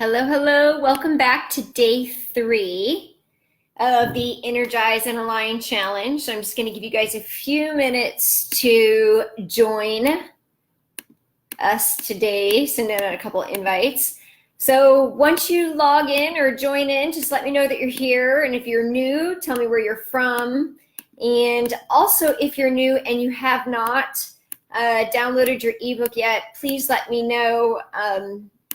Hello, hello. Welcome back to day 3 of the Energize and Align Challenge. So I'm just going to give you guys a few minutes to join us today. Send out a couple invites. So once you log in or join in, just let me know that you're here. And if you're new, tell me where you're from. And also, if you're new and you have not downloaded your ebook yet, please let me know.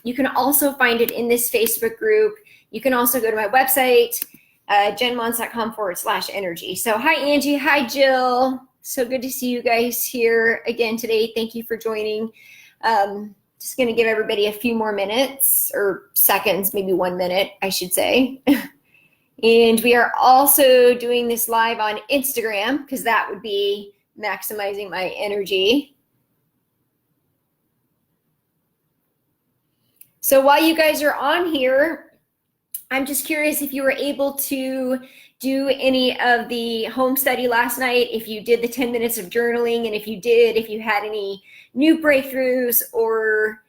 You can also find it in this Facebook group. You can also go to my website, jenmons.com/energy. So hi, Angie. Hi, Jill. So good to see you guys here again today. Thank you for joining. Just going to give everybody a few more minutes or seconds, maybe 1 minute, I should say. And we are also doing this live on Instagram because that would be maximizing my energy. So while you guys are on here, I'm just curious if you were able to do any of the home study last night, if you did the 10 minutes of journaling, and if you did, if you had any new breakthroughs or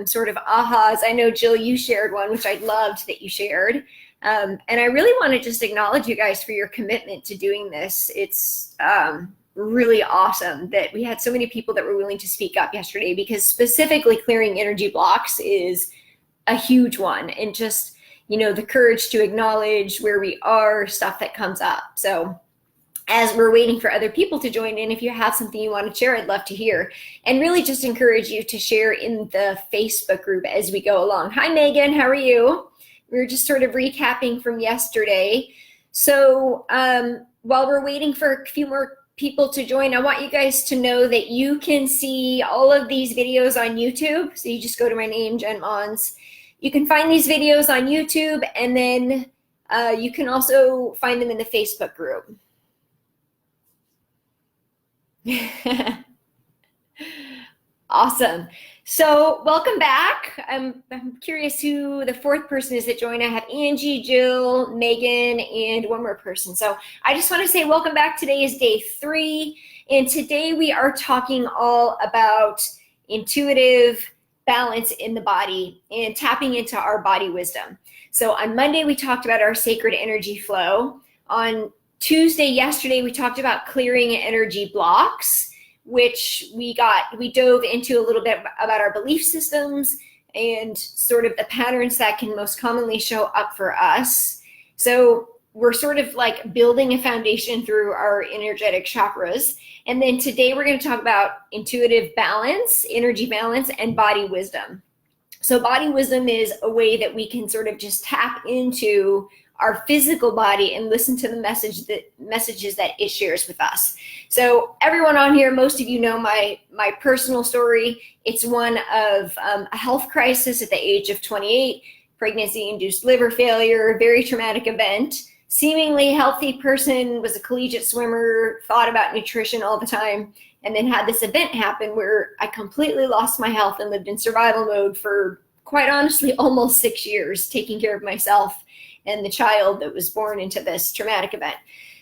sort of ahas. I know, Jill, you shared one, which I loved that you shared. And I really want to just acknowledge you guys for your commitment to doing this. It's really awesome that we had so many people that were willing to speak up yesterday, because specifically clearing energy blocks is a huge one, and just, you know, the courage to acknowledge where we are, stuff that comes up. So as we're waiting for other people to join in, if you have something you want to share, I'd love to hear, and really just encourage you to share in the Facebook group as we go along. Hi, Megan, how are you? We were just sort of recapping from yesterday. So while we're waiting for a few more people to join, I want you guys to know that you can see all of these videos on YouTube. So you just go to my name, Jen Mons. You can find these videos on YouTube, and then you can also find them in the Facebook group. Awesome. So welcome back. I'm curious who the fourth person is that joined. I have Angie, Jill, Megan, and one more person. So I just want to say welcome back. Today is day 3, and today we are talking all about intuitive balance in the body and tapping into our body wisdom. So on Monday, we talked about our sacred energy flow. On Tuesday, yesterday, we talked about clearing energy blocks, which we dove into a little bit about our belief systems and sort of the patterns that can most commonly show up for us. So we're sort of like building a foundation through our energetic chakras. And then today we're going to talk about intuitive balance, energy balance, and body wisdom. So body wisdom is a way that we can sort of just tap into our physical body and listen to the messages that it shares with us. So everyone on here, most of you know my personal story. It's one of a health crisis at the age of 28, pregnancy-induced liver failure, very traumatic event. Seemingly healthy person, was a collegiate swimmer, thought about nutrition all the time, and then had this event happen where I completely lost my health and lived in survival mode for, quite honestly, almost 6 years, taking care of myself and the child that was born into this traumatic event.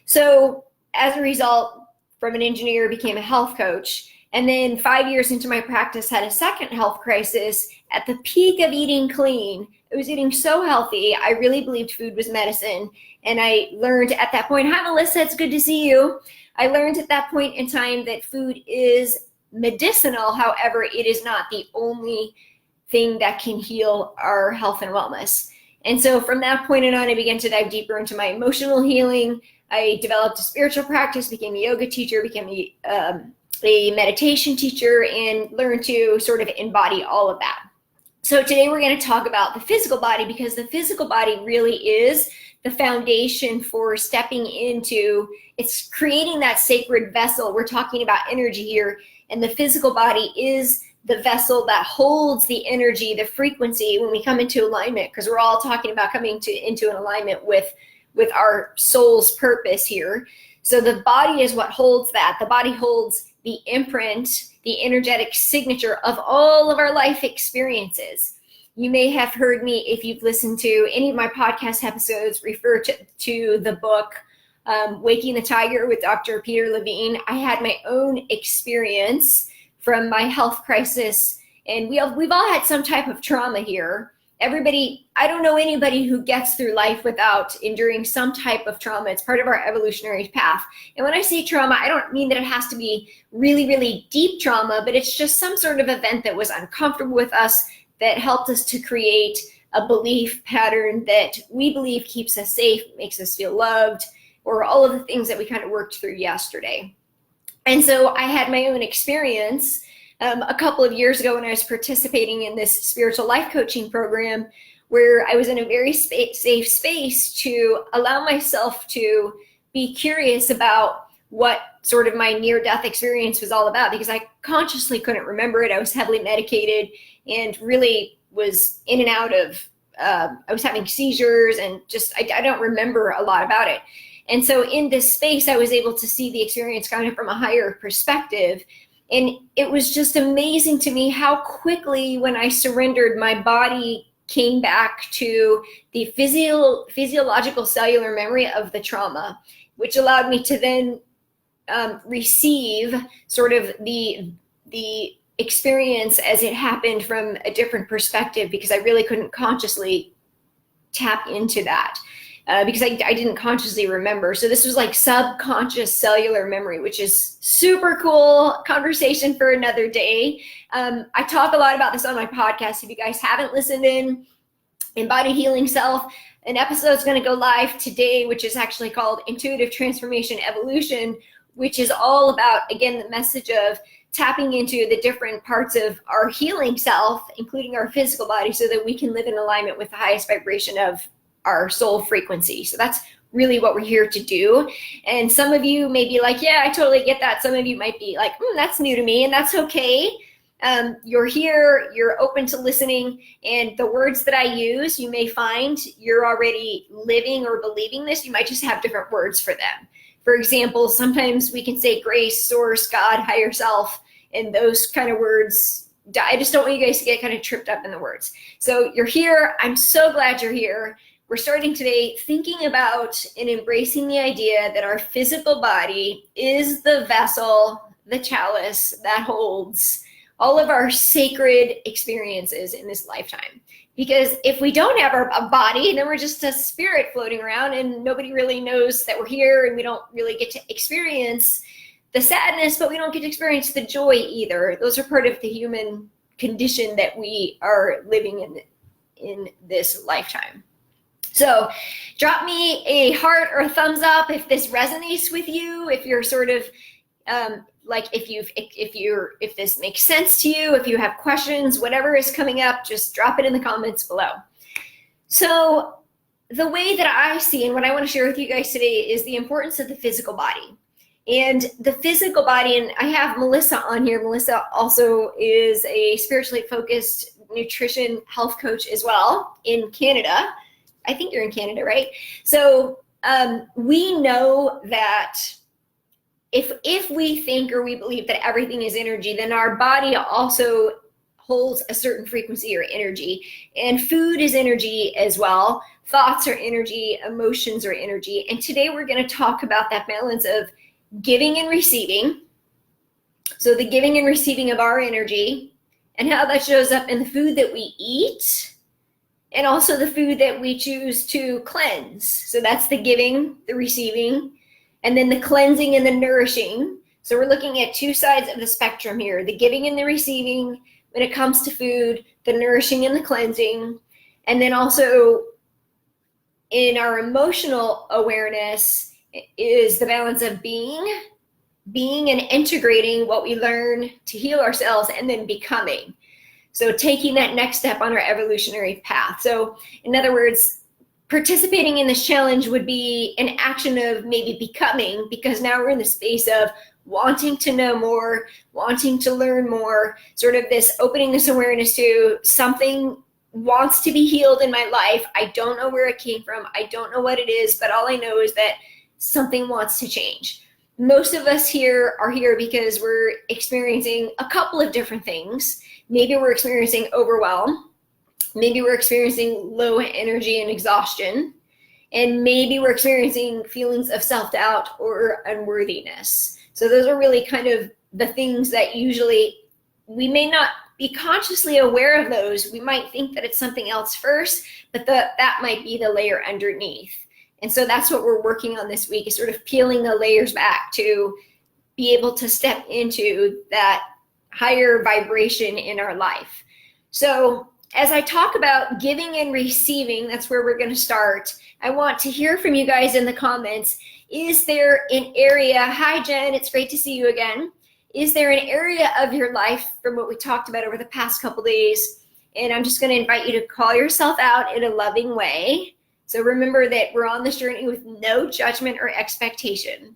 So as a result, from an engineer, became a health coach. And then 5 years into my practice, had a second health crisis at the peak of eating clean. I was eating so healthy. I really believed food was medicine. And I learned at that point, hi, Melissa, it's good to see you. I learned at that point in time that food is medicinal. However, it is not the only thing that can heal our health and wellness. And so from that point on, I began to dive deeper into my emotional healing. I developed a spiritual practice, became a yoga teacher, became a meditation teacher, and learned to sort of embody all of that. So today we're going to talk about the physical body, because the physical body really is the foundation for stepping into, it's creating that sacred vessel. We're talking about energy here, and the physical body is the vessel that holds the energy, the frequency when we come into alignment, because we're all talking about coming into an alignment with our soul's purpose here. So the body is what holds that. The body holds the imprint, the energetic signature of all of our life experiences. You may have heard me, if you've listened to any of my podcast episodes, refer to the book, Waking the Tiger with Dr. Peter Levine. I had my own experience from my health crisis, and we've all had some type of trauma here I don't know anybody who gets through life without enduring some type of trauma. It's part of our evolutionary path. And when I say trauma, I don't mean that it has to be really, really deep trauma, but it's just some sort of event that was uncomfortable with us that helped us to create a belief pattern that we believe keeps us safe, makes us feel loved, or all of the things that we kind of worked through yesterday. And so I had my own experience a couple of years ago when I was participating in this spiritual life coaching program, where I was in a very safe space to allow myself to be curious about what sort of my near-death experience was all about, because I consciously couldn't remember it. I was heavily medicated and really was in and out of, I was having seizures and just, I don't remember a lot about it. And so in this space, I was able to see the experience kind of from a higher perspective. And it was just amazing to me how quickly, when I surrendered, my body came back to the physiological cellular memory of the trauma, which allowed me to then receive sort of the experience as it happened from a different perspective, because I really couldn't consciously tap into that. Because I didn't consciously remember. So this was like subconscious cellular memory, which is super cool. Conversation for another day. I talk a lot about this on my podcast. If you guys haven't listened in Embodied Healing Self, an episode is going to go live today, which is actually called Intuitive Transformation Evolution, which is all about, again, the message of tapping into the different parts of our healing self, including our physical body, so that we can live in alignment with the highest vibration of our soul frequency. So that's really what we're here to do. And some of you may be like, yeah, I totally get that. Some of you might be like, that's new to me, and that's okay. You're here, you're open to listening, and the words that I use, you may find you're already living or believing this. You might just have different words for them. For example, sometimes we can say grace, source, God, higher self, and those kind of words. I just don't want you guys to get kind of tripped up in the words. So you're here. I'm so glad you're here. We're starting today thinking about and embracing the idea that our physical body is the vessel, the chalice that holds all of our sacred experiences in this lifetime. Because if we don't have a body, then we're just a spirit floating around and nobody really knows that we're here, and we don't really get to experience the sadness, but we don't get to experience the joy either. Those are part of the human condition that we are living in this lifetime. So drop me a heart or a thumbs up if this resonates with you, if you're sort of like, if this makes sense to you, if you have questions, whatever is coming up, just drop it in the comments below. So the way that I see, and what I want to share with you guys today, is the importance of the physical body. And the physical body, and I have Melissa on here. Melissa also is a spiritually focused nutrition health coach as well in Canada. I think you're in Canada, right? So we know that if we think or we believe that everything is energy, then our body also holds a certain frequency or energy. And food is energy as well. Thoughts are energy. Emotions are energy. And today we're going to talk about that balance of giving and receiving. So the giving and receiving of our energy, and how that shows up in the food that we eat, and also the food that we choose to cleanse. So that's the giving, the receiving, and then the cleansing and the nourishing. So we're looking at two sides of the spectrum here, the giving and the receiving when it comes to food, the nourishing and the cleansing. And then also in our emotional awareness is the balance of being and integrating what we learn to heal ourselves, and then becoming. So taking that next step on our evolutionary path. So in other words, participating in this challenge would be an action of maybe becoming, because now we're in the space of wanting to know more, wanting to learn more, sort of this opening this awareness to something wants to be healed in my life. I don't know where it came from. I don't know what it is, but all I know is that something wants to change. Most of us here are here because we're experiencing a couple of different things. Maybe we're experiencing overwhelm. Maybe we're experiencing low energy and exhaustion. And maybe we're experiencing feelings of self-doubt or unworthiness. So those are really kind of the things that usually we may not be consciously aware of those. We might think that it's something else first, but that might be the layer underneath. And so that's what we're working on this week, is sort of peeling the layers back to be able to step into that higher vibration in our life. So as I talk about giving and receiving, that's where we're going to start. I want to hear from you guys in the comments. Is there an area, hi Jen, it's great to see you again. Is there an area of your life from what we talked about over the past couple days? And I'm just going to invite you to call yourself out in a loving way. So remember that we're on this journey with no judgment or expectation.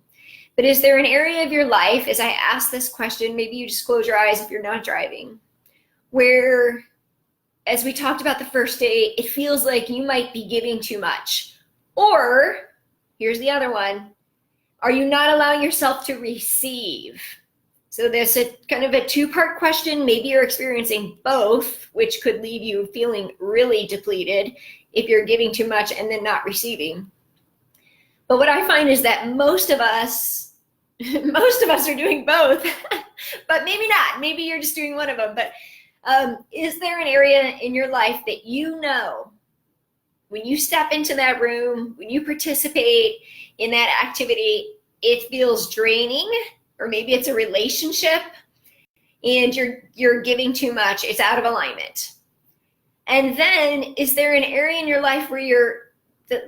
But is there an area of your life, as I ask this question, maybe you just close your eyes if you're not driving, where, as we talked about the first day, it feels like you might be giving too much? Or, here's the other one, are you not allowing yourself to receive? So there's a kind of a two-part question. Maybe you're experiencing both, which could leave you feeling really depleted if you're giving too much and then not receiving. But what I find is that most of us are doing both, but maybe not. Maybe you're just doing one of them. But is there an area in your life that you know when you step into that room, when you participate in that activity, it feels draining, or maybe it's a relationship and you're giving too much, it's out of alignment? And then is there an area in your life where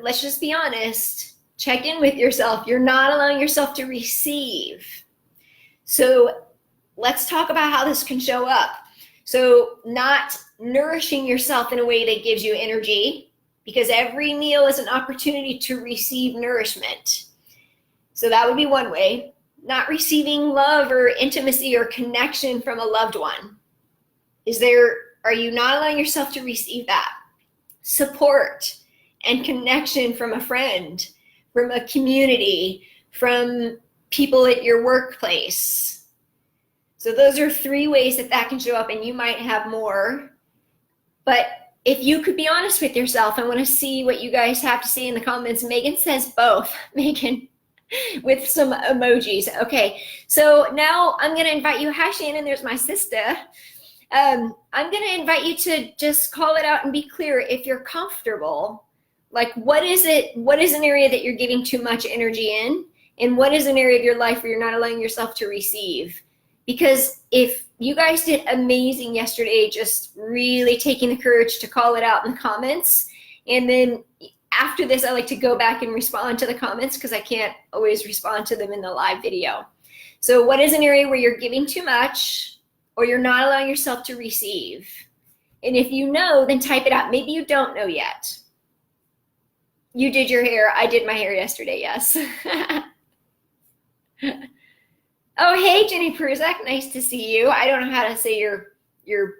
let's just be honest, check in with yourself, you're not allowing yourself to receive? So let's talk about how this can show up. So not nourishing yourself in a way that gives you energy, because every meal is an opportunity to receive nourishment. So that would be one way. Not receiving love or intimacy or connection from a loved one. Are you not allowing yourself to receive that? Support and connection from a friend, from a community, from people at your workplace. So those are three ways that can show up, and you might have more. But if you could be honest with yourself, I want to see what you guys have to say in the comments. Megan says both. Megan, with some emojis. Okay, so now I'm going to invite you. Hi, Shannon, there's my sister. I'm going to invite you to just call it out and be clear if you're comfortable. Like, what is an area that you're giving too much energy in? And what is an area of your life where you're not allowing yourself to receive? Because if you guys did amazing yesterday, just really taking the courage to call it out in the comments. And then after this, I like to go back and respond to the comments because I can't always respond to them in the live video. So what is an area where you're giving too much or you're not allowing yourself to receive? And if you know, then type it out. Maybe you don't know yet. You did your hair. I did my hair yesterday, yes. Oh, hey, Jenny Pruzak. Nice to see you. I don't know how to say your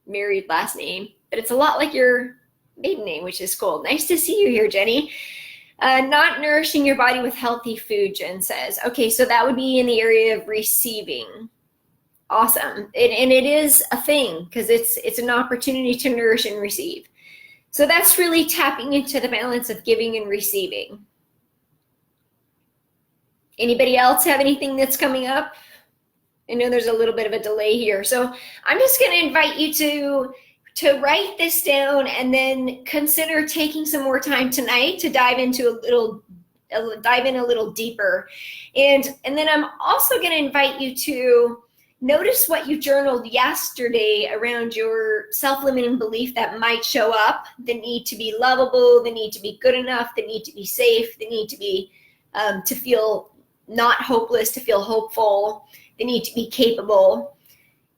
married last name, but it's a lot like your maiden name, which is cool. Nice to see you here, Jenny. Not nourishing your body with healthy food, Jen says. Okay, so that would be in the area of receiving. Awesome. And it is a thing because it's an opportunity to nourish and receive. So that's really tapping into the balance of giving and receiving. Anybody else have anything that's coming up? I know there's a little bit of a delay here. So I'm just going to invite you to write this down and then consider taking some more time tonight to dive in a little deeper. And then I'm also going to invite you to notice what you journaled yesterday around your self-limiting belief that might show up. The need to be lovable, the need to be good enough, the need to be safe, the need to be to feel not hopeless, to feel hopeful, the need to be capable.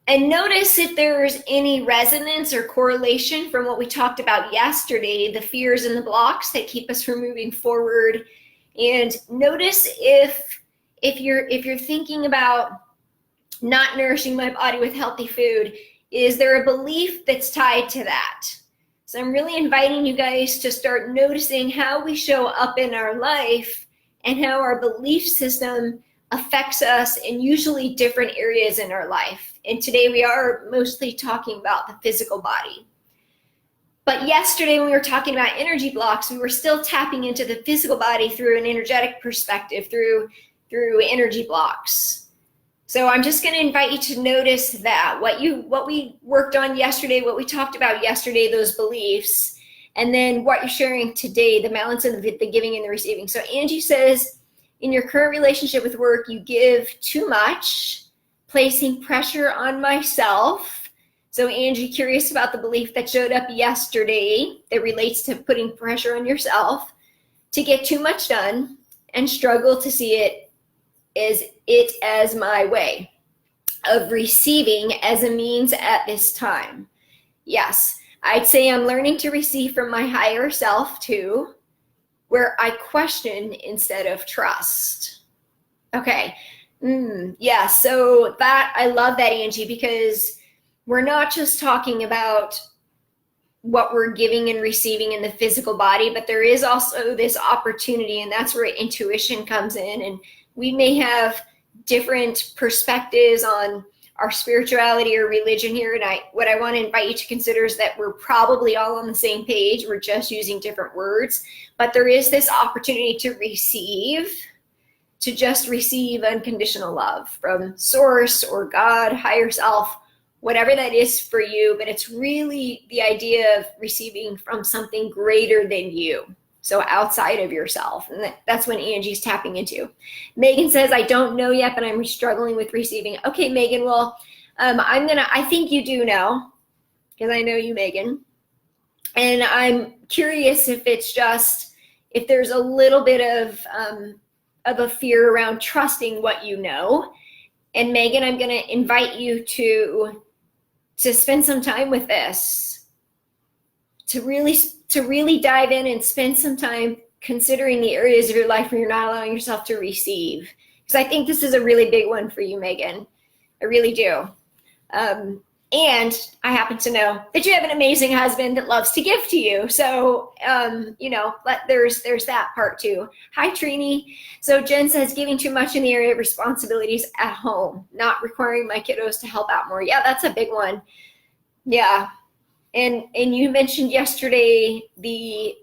And notice if there's any resonance or correlation from what we talked about yesterday, the fears and the blocks that keep us from moving forward. And notice if you're thinking about not nourishing my body with healthy food, is there a belief that's tied to that? So I'm really inviting you guys to start noticing how we show up in our life and how our belief system affects us in usually different areas in our life. And today we are mostly talking about the physical body. But yesterday when we were talking about energy blocks, we were still tapping into the physical body through an energetic perspective, through energy blocks. So I'm just going to invite you to notice that what we worked on yesterday, what we talked about yesterday, those beliefs, and then what you're sharing today, the balance of the giving and the receiving. So Angie says, in your current relationship with work, you give too much, placing pressure on myself. So Angie, curious about the belief that showed up yesterday that relates to putting pressure on yourself to get too much done and struggle to see it as my way of receiving as a means at this time. Yes, I'd say I'm learning to receive from my higher self too, where I question instead of trust. Okay. Yeah, so that, I love that, Angie, because we're not just talking about what we're giving and receiving in the physical body, but there is also this opportunity, and that's where intuition comes in. And we may have different perspectives on our spirituality or religion here. And what I want to invite you to consider is that we're probably all on the same page. We're just using different words, but there is this opportunity to receive, to just receive unconditional love from source or God, higher self, whatever that is for you. But it's really the idea of receiving from something greater than you. So outside of yourself. And that's when Angie's tapping into. Megan says, I don't know yet, but I'm struggling with receiving. Okay, Megan, well, I think you do know, because I know you, Megan. And I'm curious if it's just, if there's a little bit of a fear around trusting what you know. And Megan, I'm going to invite you to spend some time with this, to really dive in and spend some time considering the areas of your life where you're not allowing yourself to receive. Because I think this is a really big one for you, Megan. I really do. And I happen to know that you have an amazing husband that loves to give to you. So, there's that part too. Hi, Trini. So Jen says, giving too much in the area of responsibilities at home, not requiring my kiddos to help out more. Yeah, that's a big one. Yeah. And you mentioned yesterday the,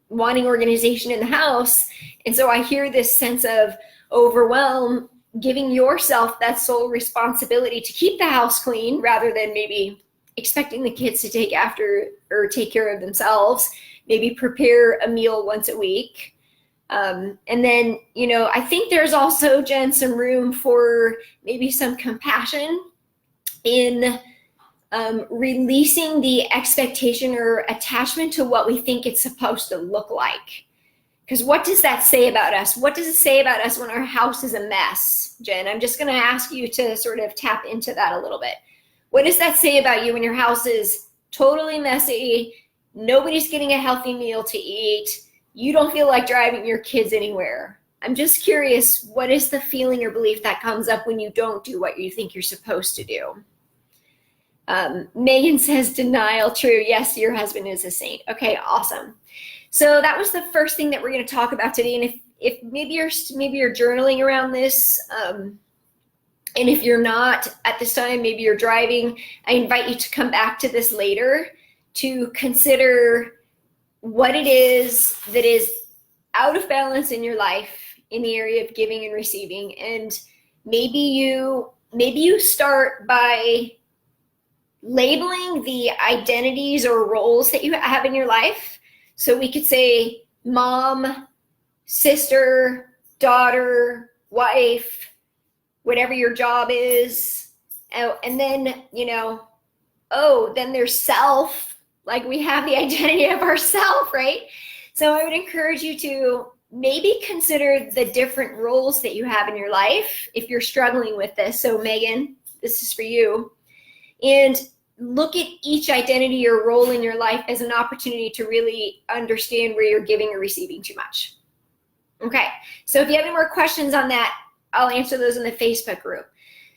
wanting organization in the house. And so I hear this sense of overwhelm, giving yourself that sole responsibility to keep the house clean rather than maybe expecting the kids to take care of themselves, maybe prepare a meal once a week. And then, I think there's also, Jen, some room for maybe some compassion in releasing the expectation or attachment to what we think it's supposed to look like. Because what does that say about us? What does it say about us when our house is a mess, Jen? I'm just going to ask you to sort of tap into that a little bit. What does that say about you when your house is totally messy, nobody's getting a healthy meal to eat, you don't feel like driving your kids anywhere? I'm just curious, what is the feeling or belief that comes up when you don't do what you think you're supposed to do? Megan says denial, true. Yes, your husband is a saint. Okay, awesome. So that was the first thing that we're going to talk about today. And if maybe you're journaling around this, and if you're not at this time, maybe you're driving, I invite you to come back to this later to consider what it is that is out of balance in your life in the area of giving and receiving. And maybe you start by labeling the identities or roles that you have in your life. So we could say mom, sister, daughter, wife, whatever your job is. And then, then there's self. Like we have the identity of ourself, right? So I would encourage you to maybe consider the different roles that you have in your life if you're struggling with this. So Megan, this is for you. And look at each identity or role in your life as an opportunity to really understand where you're giving or receiving too much. Okay, so if you have any more questions on that, I'll answer those in the Facebook group.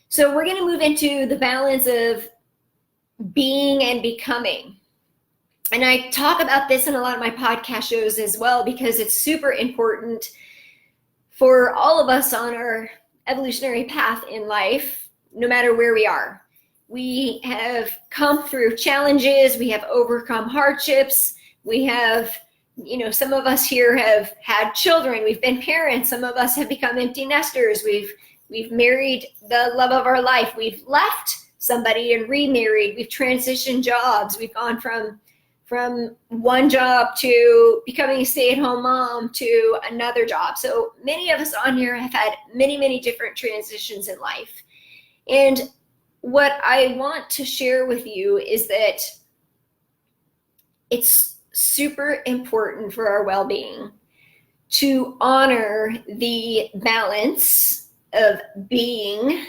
So we're going to move into the balance of being and becoming. And I talk about this in a lot of my podcast shows as well, because it's super important for all of us on our evolutionary path in life, no matter where we are. We have come through challenges. We have overcome hardships. We have, some of us here have had children. We've been parents. Some of us have become empty nesters. We've We've married the love of our life. We've left somebody and remarried. We've transitioned jobs. We've gone from one job to becoming a stay-at-home mom to another job. So many of us on here have had many, many different transitions in life. And what I want to share with you is that it's super important for our well-being to honor the balance of being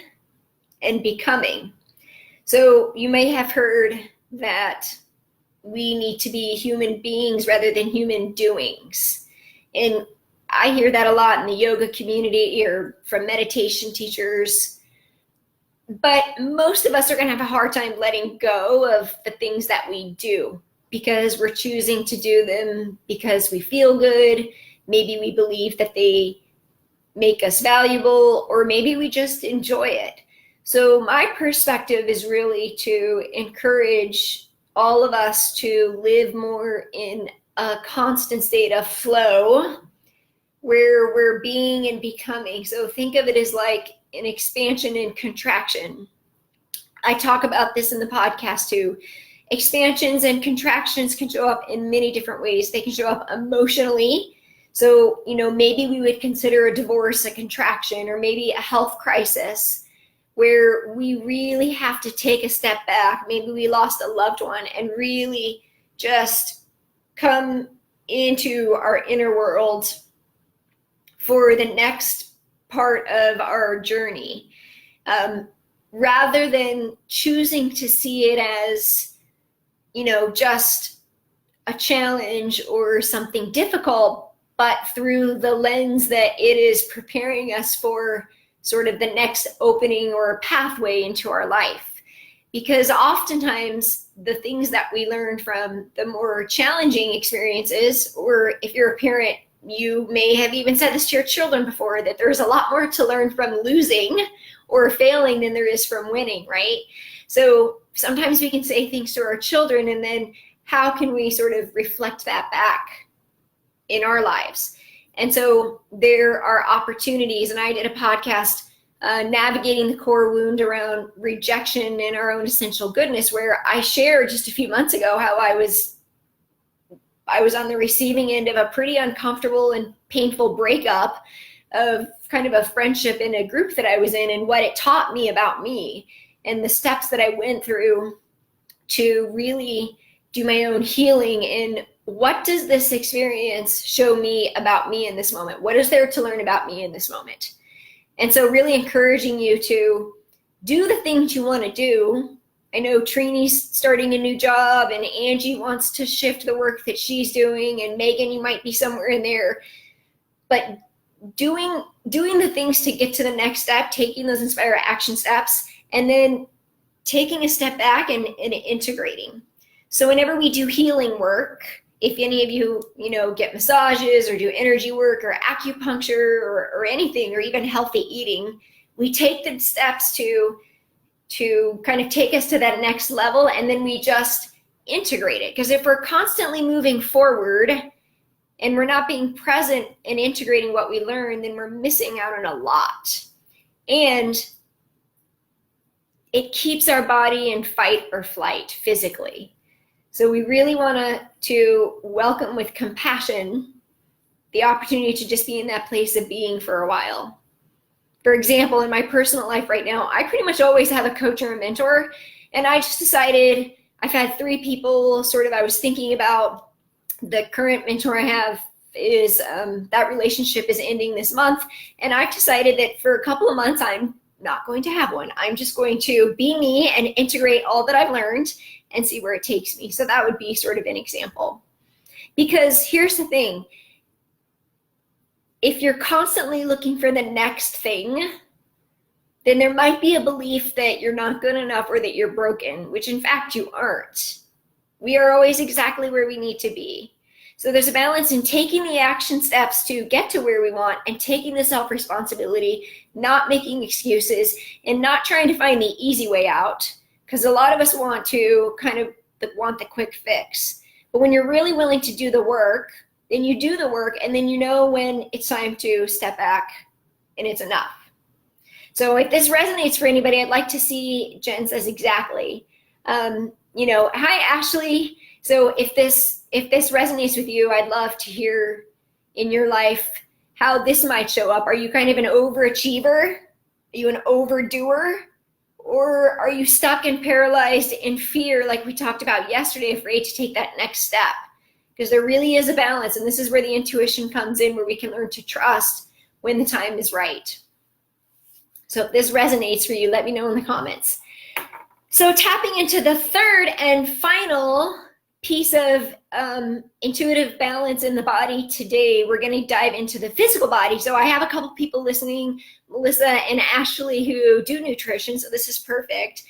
and becoming. So you may have heard that we need to be human beings rather than human doings. And I hear that a lot in the yoga community or from meditation teachers. But most of us are going to have a hard time letting go of the things that we do because we're choosing to do them because we feel good. Maybe we believe that they make us valuable, or maybe we just enjoy it. So my perspective is really to encourage all of us to live more in a constant state of flow where we're being and becoming. So think of it as like an expansion and contraction. I talk about this in the podcast too. Expansions and contractions can show up in many different ways. They can show up emotionally. So, maybe we would consider a divorce a contraction, or maybe a health crisis where we really have to take a step back. Maybe we lost a loved one and really just come into our inner world for the next part of our journey, rather than choosing to see it as, just a challenge or something difficult, but through the lens that it is preparing us for sort of the next opening or pathway into our life. Because oftentimes the things that we learn from the more challenging experiences, or if you're a parent, you may have even said this to your children before, that there's a lot more to learn from losing or failing than there is from winning, right? So sometimes we can say things to our children, and then how can we sort of reflect that back in our lives? And so there are opportunities, and I did a podcast navigating the core wound around rejection and our own essential goodness, where I shared just a few months ago how I was on the receiving end of a pretty uncomfortable and painful breakup of kind of a friendship in a group that I was in, and what it taught me about me and the steps that I went through to really do my own healing. And what does this experience show me about me in this moment? What is there to learn about me in this moment? And so really encouraging you to do the things you want to do. I know Trini's starting a new job, and Angie wants to shift the work that she's doing, and Megan, you might be somewhere in there. But doing the things to get to the next step, taking those inspire action steps, and then taking a step back and integrating. So whenever we do healing work, if any of you, get massages or do energy work or acupuncture or anything, or even healthy eating, we take the steps to kind of take us to that next level, and then we just integrate it. Because if we're constantly moving forward and we're not being present and integrating what we learn, then we're missing out on a lot. And it keeps our body in fight or flight physically. So we really want to welcome with compassion the opportunity to just be in that place of being for a while. For example, in my personal life right now, I pretty much always have a coach or a mentor. And I just decided, I've had 3 people I was thinking about. The current mentor I have is, that relationship is ending this month. And I've decided that for a couple of months, I'm not going to have one. I'm just going to be me and integrate all that I've learned and see where it takes me. So that would be sort of an example. Because here's the thing. If you're constantly looking for the next thing, then there might be a belief that you're not good enough or that you're broken, which in fact you aren't. We are always exactly where we need to be. So there's a balance in taking the action steps to get to where we want, and taking the self-responsibility, not making excuses, and not trying to find the easy way out. Because a lot of us want to want the quick fix. But when you're really willing to do the work, then you do the work, and then you know when it's time to step back and it's enough. So if this resonates for anybody, I'd like to see, Jen says exactly. Hi, Ashley. So if this resonates with you, I'd love to hear in your life how this might show up. Are you kind of an overachiever? Are you an overdoer? Or are you stuck and paralyzed in fear, like we talked about yesterday, afraid to take that next step? Because there really is a balance, and this is where the intuition comes in, where we can learn to trust when the time is right. So if this resonates for you, let me know in the comments. So tapping into the third and final piece of intuitive balance in the body today, we're going to dive into the physical body. So I have a couple people listening, Melissa and Ashley, who do nutrition, so this is perfect.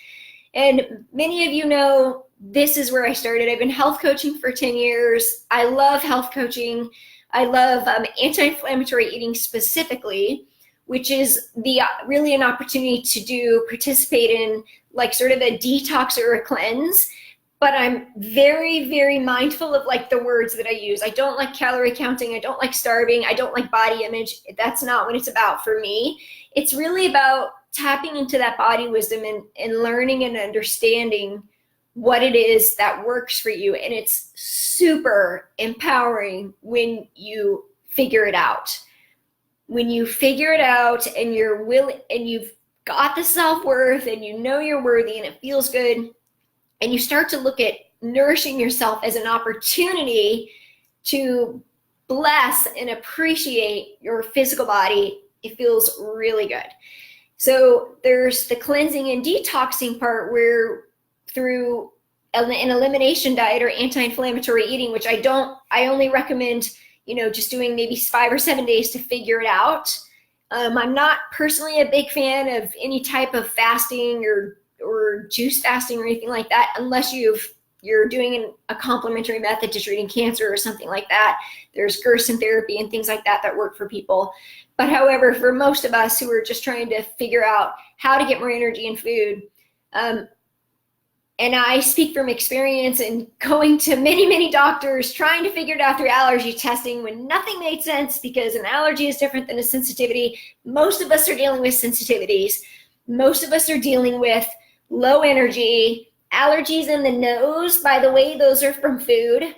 And many of you know this is where I started. I've been health coaching for 10 years. I love health coaching. I love anti-inflammatory eating specifically, which is really an opportunity to participate in like sort of a detox or a cleanse. But I'm very, very mindful of like the words that I use. I don't like calorie counting. I don't like starving. I don't like body image. That's not what it's about for me. It's really about tapping into that body wisdom and learning and understanding what it is that works for you. And it's super empowering when you figure it out. When you figure it out and you're willing and you've got the self-worth and you know you're worthy and it feels good, and you start to look at nourishing yourself as an opportunity to bless and appreciate your physical body, it feels really good. So there's the cleansing and detoxing part where through an elimination diet or anti-inflammatory eating, which I only recommend, just doing maybe 5 or 7 days to figure it out. I'm not personally a big fan of any type of fasting or juice fasting or anything like that, unless you're doing a complementary method to treating cancer or something like that. There's Gerson therapy and things like that work for people. But however, for most of us who are just trying to figure out how to get more energy in food, and I speak from experience and going to many, many doctors, trying to figure it out through allergy testing when nothing made sense, because an allergy is different than a sensitivity. Most of us are dealing with sensitivities. Most of us are dealing with low energy, allergies in the nose. By the way, those are from food.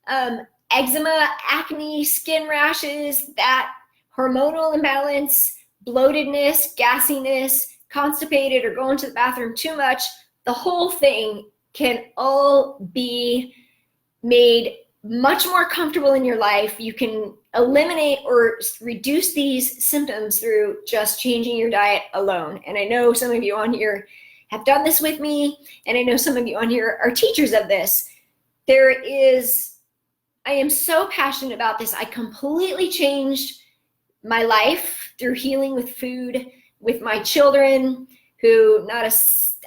Eczema, acne, skin rashes, that hormonal imbalance, bloatedness, gassiness, constipated, or going to the bathroom too much. The whole thing can all be made much more comfortable in your life. You can eliminate or reduce these symptoms through just changing your diet alone. And I know some of you on here have done this with me, and I know some of you on here are teachers of this. I am so passionate about this. I completely changed my life through healing with food, with my children,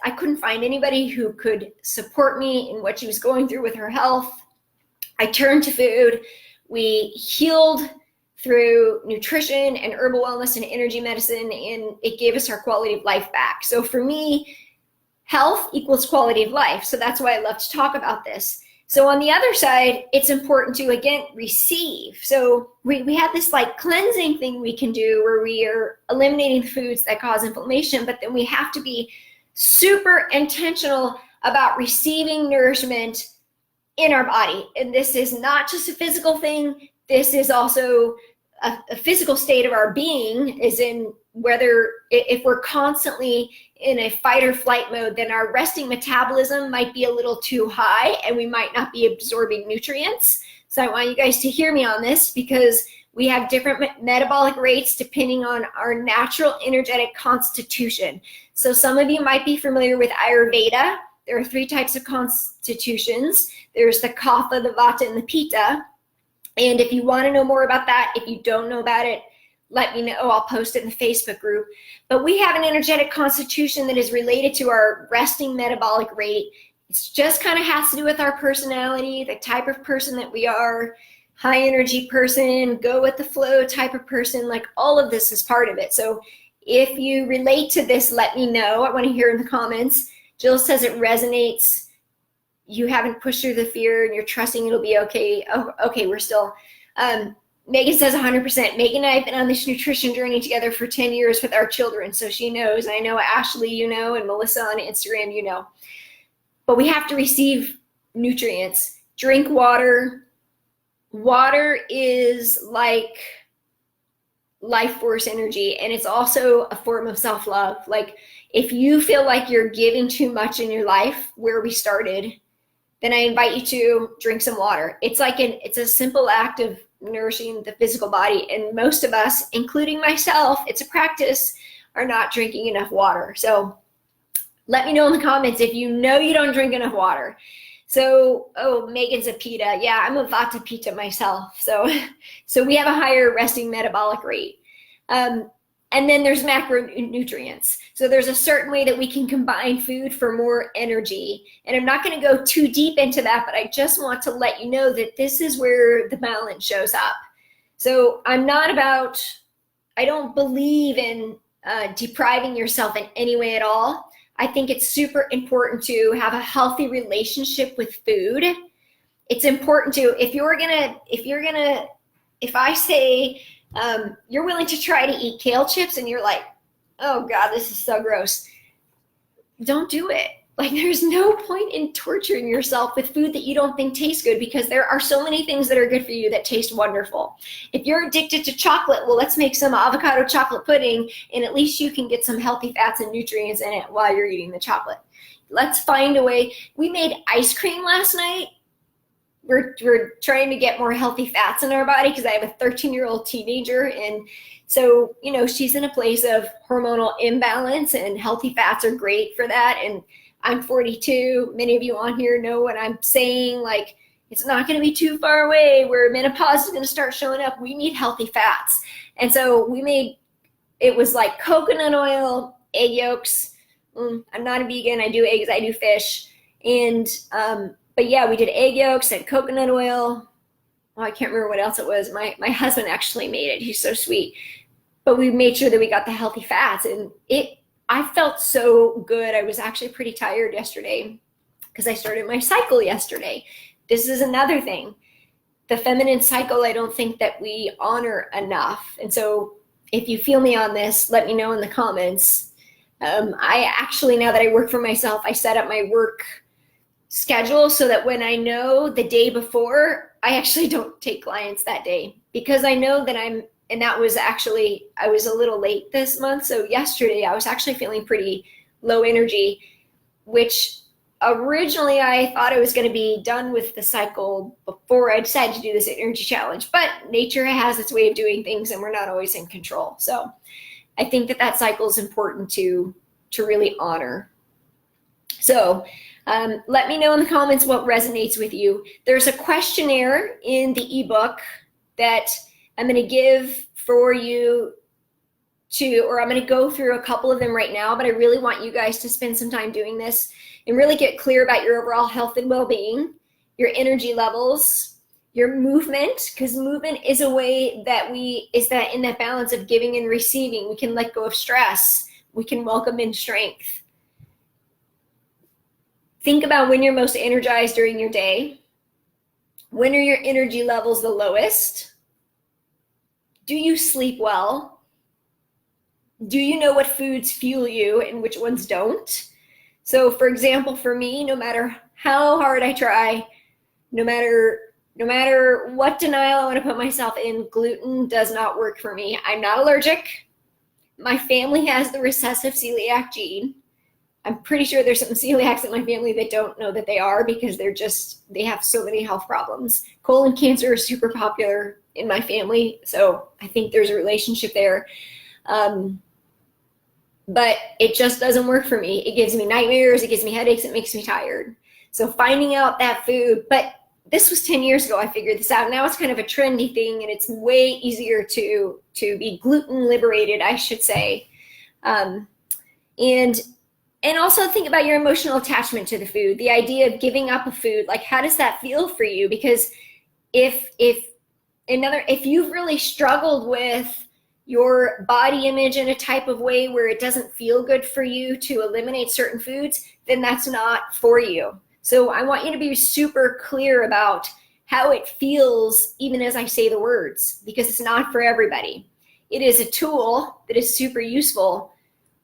I couldn't find anybody who could support me in what she was going through with her health. I turned to food. We healed through nutrition and herbal wellness and energy medicine, and it gave us our quality of life back. So for me, health equals quality of life. So that's why I love to talk about this. So on the other side, it's important to, again, receive. So we have this like cleansing thing we can do where we are eliminating the foods that cause inflammation, but then we have to be super intentional about receiving nourishment in our body. And this is not just a physical thing. This is also a physical state of our being, as in if we're constantly in a fight or flight mode, then our resting metabolism might be a little too high and we might not be absorbing nutrients. So I want you guys to hear me on this, because we have different metabolic rates depending on our natural energetic constitution. So some of you might be familiar with Ayurveda. There are 3 types of constitutions. There's the Kapha, the Vata, and the Pitta. And if you want to know more about that, if you don't know about it, let me know. I'll post it in the Facebook group. But we have an energetic constitution that is related to our resting metabolic rate. It just kind of has to do with our personality, the type of person that we are, high energy person, go with the flow type of person. Like all of this is part of it. So if you relate to this, let me know. I want to hear in the comments. Jill says it resonates. You haven't pushed through the fear and you're trusting it'll be okay. Oh, okay, we're still. Megan says 100%. Megan and I have been on this nutrition journey together for 10 years with our children, so she knows. I know Ashley, you know, and Melissa on Instagram, you know. But we have to receive nutrients. Drink water. Water is like life force energy, and it's also a form of self-love. Like, if you feel like you're giving too much in your life, where we started, then I invite you to drink some water. It's like it's a simple act of nourishing the physical body. And most of us, including myself, it's a practice, are not drinking enough water. So let me know in the comments if you know you don't drink enough water. So, oh, Megan's a pita. Yeah, I'm a Vata pita myself. So we have a higher resting metabolic rate. And then there's macronutrients. So there's a certain way that we can combine food for more energy. And I'm not going to go too deep into that, but I just want to let you know that this is where the balance shows up. So I don't believe in depriving yourself in any way at all. I think it's super important to have a healthy relationship with food. It's important to, if I say, you're willing to try to eat kale chips and you're like, oh God, this is so gross, don't do it. Like, there's no point in torturing yourself with food that you don't think tastes good, because there are so many things that are good for you that taste wonderful. If you're addicted to chocolate, well, let's make some avocado chocolate pudding, and at least you can get some healthy fats and nutrients in it while you're eating the chocolate. Let's find a way. We made ice cream last night. We're trying to get more healthy fats in our body, because I have a 13-year-old teenager, and so, you know, she's in a place of hormonal imbalance, and healthy fats are great for that. And I'm 42. Many of you on here know what I'm saying. Like, it's not going to be too far away where menopause is going to start showing up. We need healthy fats. And so it was like coconut oil, egg yolks. I'm not a vegan. I do eggs. I do fish. And, but yeah, we did egg yolks and coconut oil. Oh, I can't remember what else it was. My husband actually made it. He's so sweet. But we made sure that we got the healthy fats, and I felt so good. I was actually pretty tired yesterday because I started my cycle yesterday. This is another thing. The feminine cycle, I don't think that we honor enough. And so if you feel me on this, let me know in the comments. I actually, now that I work for myself, I set up my work schedule so that when I know the day before, I actually don't take clients that day, because I know that and that was actually, I was a little late this month. So yesterday I was actually feeling pretty low energy, which originally I thought I was going to be done with the cycle before I decided to do this energy challenge. But nature has its way of doing things, and we're not always in control. So I think that cycle is important to really honor. So let me know in the comments what resonates with you. There's a questionnaire in the ebook that I'm going to give for you or I'm going to go through a couple of them right now, but I really want you guys to spend some time doing this and really get clear about your overall health and well-being, your energy levels, your movement, because movement is a way that in that balance of giving and receiving, we can let go of stress. We can welcome in strength. Think about when you're most energized during your day. When are your energy levels the lowest? Do you sleep well? Do you know what foods fuel you and which ones don't? So for example, for me, no matter how hard I try, no matter what denial I want to put myself in, gluten does not work for me. I'm not allergic. My family has the recessive celiac gene. I'm pretty sure there's some celiacs in my family that don't know that they are, because they have so many health problems. Colon cancer is super popular in my family, so I think there's a relationship there. But it just doesn't work for me. It gives me nightmares, it gives me headaches, it makes me tired. So finding out that food, but this was 10 years ago I figured this out. Now it's kind of a trendy thing, and it's way easier to be gluten liberated, I should say. And also think about your emotional attachment to the food, the idea of giving up a food. Like, how does that feel for you? Because if you've really struggled with your body image in a type of way where it doesn't feel good for you to eliminate certain foods, then that's not for you. So I want you to be super clear about how it feels even as I say the words, because it's not for everybody. It is a tool that is super useful,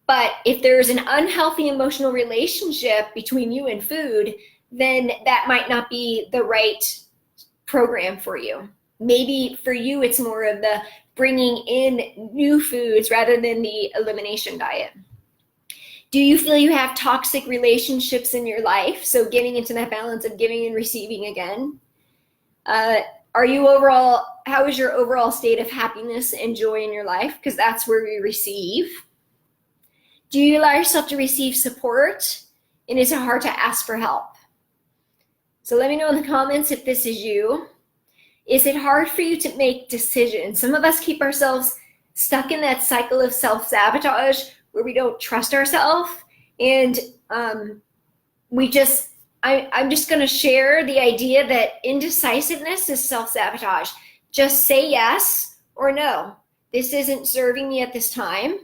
but if there's an unhealthy emotional relationship between you and food, then that might not be the right program for you. Maybe for you, it's more of the bringing in new foods rather than the elimination diet. Do you feel you have toxic relationships in your life? So getting into that balance of giving and receiving again. How is your overall state of happiness and joy in your life? Because that's where we receive. Do you allow yourself to receive support? And is it hard to ask for help? So let me know in the comments if this is you. Is it hard for you to make decisions? Some of us keep ourselves stuck in that cycle of self-sabotage where we don't trust ourselves. And I'm just going to share the idea that indecisiveness is self-sabotage. Just say yes or no. This isn't serving me at this time.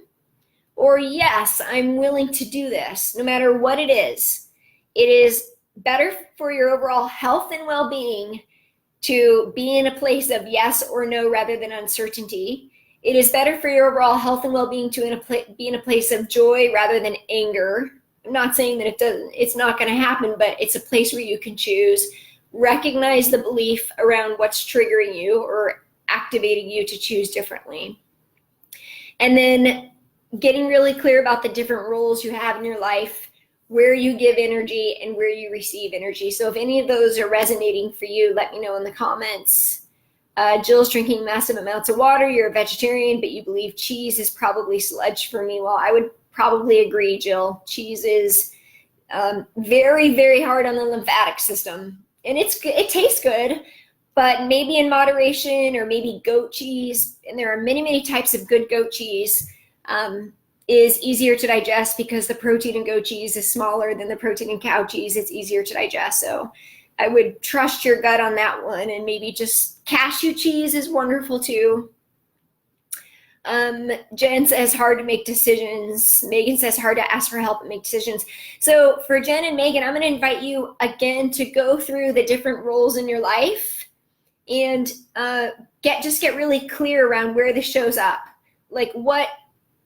Or yes, I'm willing to do this, no matter what it is. It is better for your overall health and well-being to be in a place of yes or no rather than uncertainty. It is better for your overall health and well-being to be in a place of joy rather than anger. I'm not saying that it's not going to happen, but it's a place where you can choose. Recognize the belief around what's triggering you or activating you to choose differently. And then getting really clear about the different roles you have in your life, where you give energy and where you receive energy. So if any of those are resonating for you, let me know in the comments. Jill's drinking massive amounts of water. You're a vegetarian, but you believe cheese is probably sludge for me. Well, I would probably agree, Jill. Cheese is very, very hard on the lymphatic system. And it tastes good, but maybe in moderation, or maybe goat cheese. And there are many, many types of good goat cheese. Is easier to digest because the protein in goat cheese is smaller than the protein in cow cheese. It's easier to digest. So I would trust your gut on that one. And maybe just cashew cheese is wonderful too. Jen says hard to make decisions. Megan says hard to ask for help and make decisions. So for Jen and Megan, I'm going to invite you again to go through the different roles in your life and get really clear around where this shows up. Like, what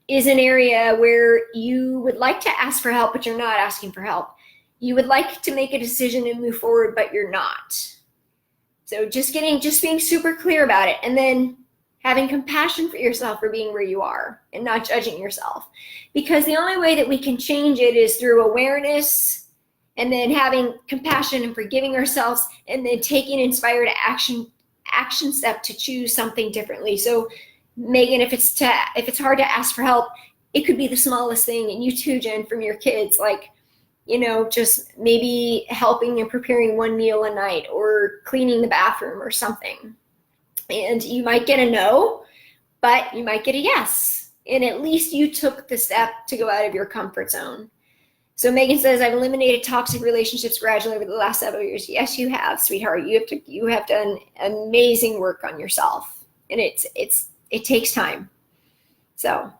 is an area where you would like to ask for help, but you're not asking for help. You would like to make a decision and move forward, but you're not. So just being super clear about it, and then having compassion for yourself for being where you are and not judging yourself. Because the only way that we can change it is through awareness, and then having compassion and forgiving ourselves, and then taking inspired action step to choose something differently. So Megan, if it's hard to ask for help, it could be the smallest thing. And you too, Jen, from your kids, like, just maybe helping and preparing one meal a night or cleaning the bathroom or something. And you might get a no, but you might get a yes. And at least you took the step to go out of your comfort zone. So Megan says, I've eliminated toxic relationships gradually over the last several years. Yes, you have, sweetheart. You have done amazing work on yourself. And it takes time. So,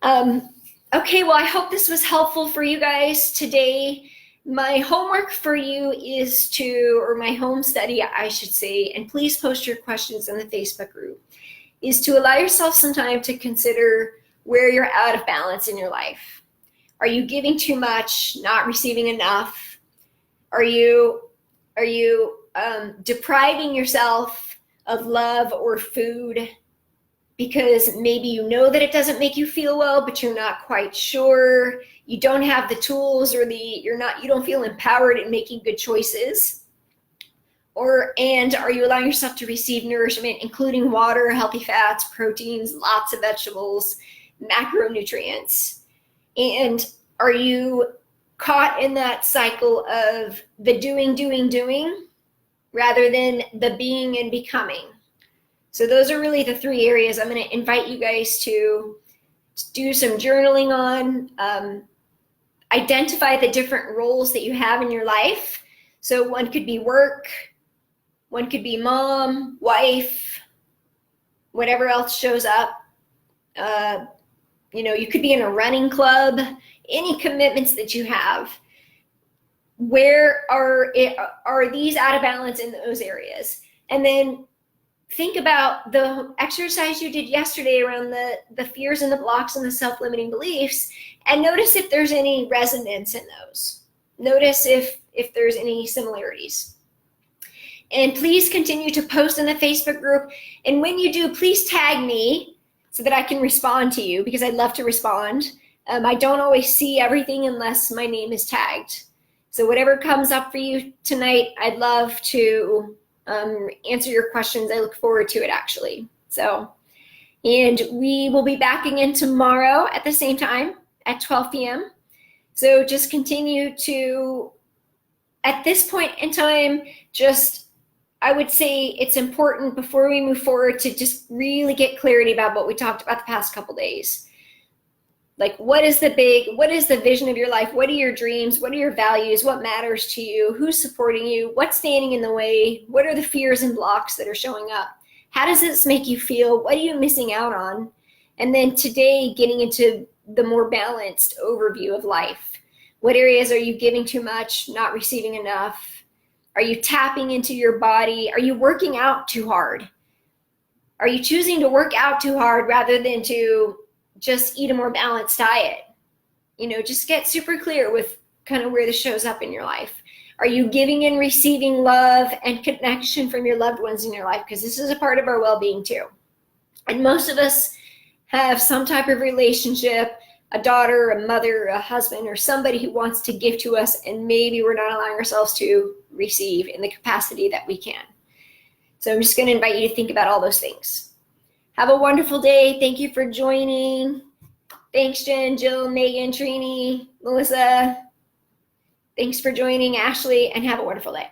okay, well, I hope this was helpful for you guys today. My homework for you is or my home study, I should say, and please post your questions in the Facebook group, is to allow yourself some time to consider where you're out of balance in your life. Are you giving too much, not receiving enough? Are you depriving yourself of love or food because maybe you know that it doesn't make you feel well, but you're not quite sure? You don't have the tools, or you don't feel empowered in making good choices? And are you allowing yourself to receive nourishment, including water, healthy fats, proteins, lots of vegetables, macronutrients? And are you caught in that cycle of the doing, rather than the being and becoming? So those are really the three areas I'm going to invite you guys to do some journaling on. Identify the different roles that you have in your life. So one could be work, one could be mom, wife, whatever else shows up. You could be in a running club, any commitments that you have. where are these out of balance in those areas? And then think about the exercise you did yesterday around the fears and the blocks and the self-limiting beliefs, and notice if there's any resonance in those. Notice if there's any similarities. And please continue to post in the Facebook group. And when you do, please tag me so that I can respond to you, because I'd love to respond. I don't always see everything unless my name is tagged. So whatever comes up for you tonight, I'd love to answer your questions. I look forward to it, actually. So, and we will be back again tomorrow at the same time at 12 p.m. So just continue to, at this point in time, I would say it's important before we move forward to just really get clarity about what we talked about the past couple days. Like, what is the vision of your life? What are your dreams? What are your values? What matters to you? Who's supporting you? What's standing in the way? What are the fears and blocks that are showing up? How does this make you feel? What are you missing out on? And then today, getting into the more balanced overview of life. What areas are you giving too much, not receiving enough? Are you tapping into your body? Are you working out too hard? Are you choosing to work out too hard rather than to just eat a more balanced diet? Just get super clear with kind of where this shows up in your life. Are you giving and receiving love and connection from your loved ones in your life? Because this is a part of our well-being too. And most of us have some type of relationship, a daughter, a mother, a husband, or somebody who wants to give to us, and maybe we're not allowing ourselves to receive in the capacity that we can. So I'm just going to invite you to think about all those things. Have a wonderful day. Thank you for joining. Thanks, Jen, Jill, Megan, Trini, Melissa. Thanks for joining, Ashley, and have a wonderful day.